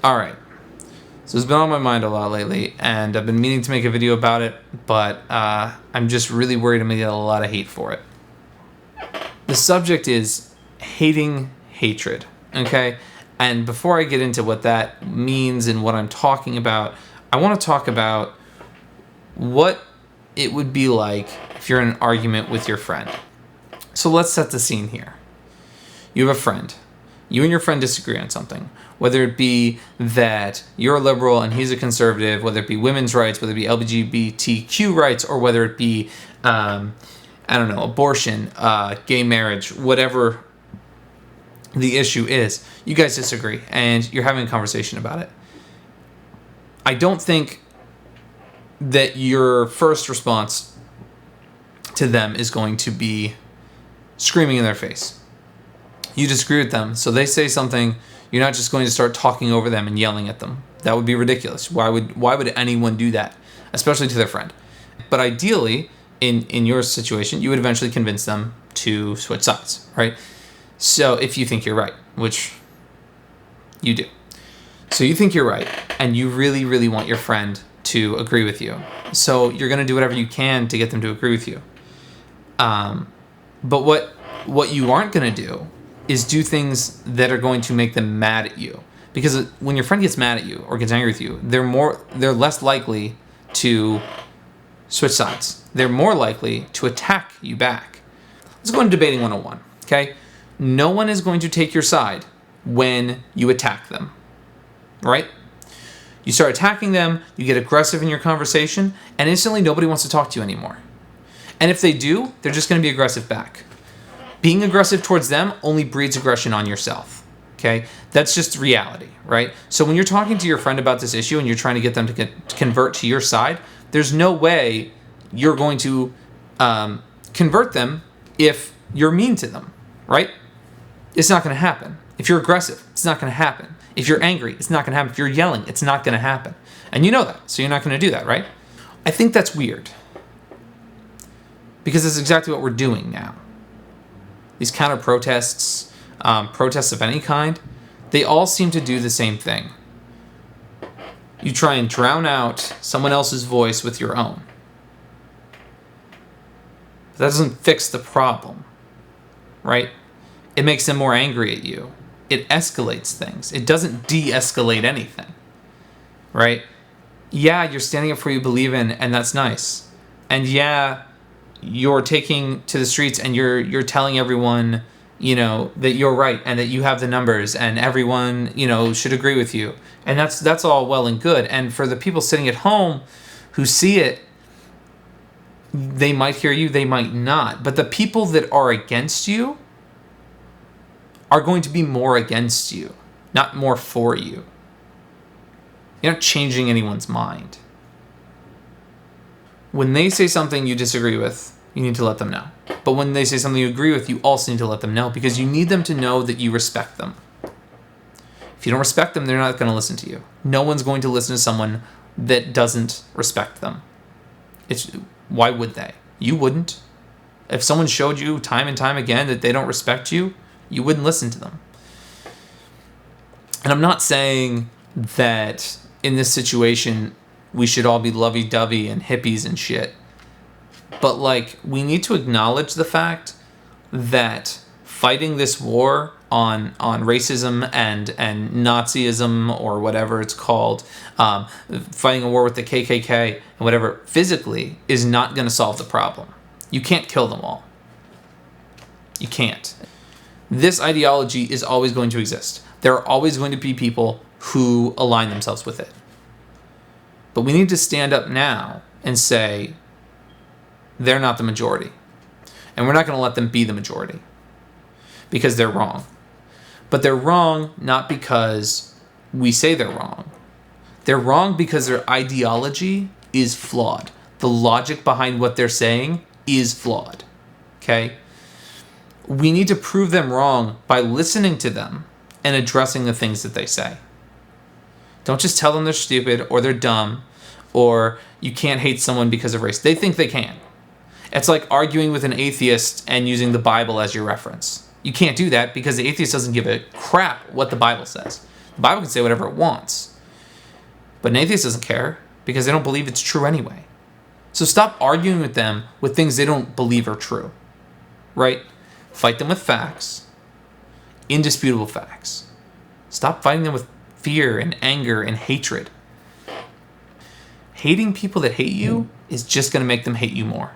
All right. So it's been on my mind a lot lately, and I've been meaning to make a video about it, but I'm just really worried I'm going to get a lot of hate for it. The subject is hating hatred, okay? And before I get into what that means and what I'm talking about, I want to talk about what it would be like if you're in an argument with your friend. So let's set the scene here. You have a friend. You and your friend disagree on something, whether it be that you're a liberal and he's a conservative, whether it be women's rights, whether it be LGBTQ rights, or whether it be, abortion, gay marriage, whatever the issue is. You guys disagree and you're having a conversation about it. I don't think that your first response to them is going to be screaming in their face. You disagree with them, so they say something, you're not just going to start talking over them and yelling at them. That would be ridiculous. Why would anyone do that, especially to their friend? But ideally, in your situation, you would eventually convince them to switch sides, right? So if you think you're right, which you do. So you think you're right, and you really, really want your friend to agree with you. So you're going to do whatever you can to get them to agree with you. But what you aren't going to do is do things that are going to make them mad at you. Because when your friend gets mad at you or gets angry with you, they're less likely to switch sides. They're more likely to attack you back. Let's go into debating 101, okay? No one is going to take your side when you attack them, right? You start attacking them, you get aggressive in your conversation, and instantly nobody wants to talk to you anymore. And if they do, they're just going to be aggressive back. Being aggressive towards them only breeds aggression on yourself, okay? That's just reality, right? So when you're talking to your friend about this issue and you're trying to get them to convert to your side, there's no way you're going to convert them if you're mean to them, right? It's not going to happen. If you're aggressive, it's not going to happen. If you're angry, it's not going to happen. If you're yelling, it's not going to happen. And you know that, so you're not going to do that, right? I think that's weird because it's exactly what we're doing now. These counter protests, protests of any kind, they all seem to do the same thing. You try and drown out someone else's voice with your own. That doesn't fix the problem, right? It makes them more angry at you. It escalates things. It doesn't de-escalate anything, right? Yeah, you're standing up for what you believe in, and that's nice. And yeah, you're taking to the streets and you're telling everyone, that you're right and that you have the numbers and everyone, should agree with you. And that's all well and good. And for the people sitting at home who see it, they might hear you, they might not. But the people that are against you are going to be more against you, not more for you. You're not changing anyone's mind. When they say something you disagree with, you need to let them know. But when they say something you agree with, you also need to let them know because you need them to know that you respect them. If you don't respect them, they're not going to listen to you. No one's going to listen to someone that doesn't respect them. Why would they? You wouldn't. If someone showed you time and time again that they don't respect you, you wouldn't listen to them. And I'm not saying that in this situation we should all be lovey-dovey and hippies and shit. But we need to acknowledge the fact that fighting this war on racism and Nazism or whatever it's called, fighting a war with the KKK and whatever, physically is not going to solve the problem. You can't kill them all. You can't. This ideology is always going to exist. There are always going to be people who align themselves with it. But we need to stand up now and say, they're not the majority. And we're not going to let them be the majority. Because they're wrong. But they're wrong not because we say they're wrong. They're wrong because their ideology is flawed. The logic behind what they're saying is flawed. Okay? We need to prove them wrong by listening to them and addressing the things that they say. Don't just tell them they're stupid or they're dumb or you can't hate someone because of race. They think they can. It's like arguing with an atheist and using the Bible as your reference. You can't do that because the atheist doesn't give a crap what the Bible says. The Bible can say whatever it wants. But an atheist doesn't care because they don't believe it's true anyway. So stop arguing with them with things they don't believe are true. Right? Fight them with facts. Indisputable facts. Stop fighting them with fear and anger and hatred. Hating people that hate you is just going to make them hate you more.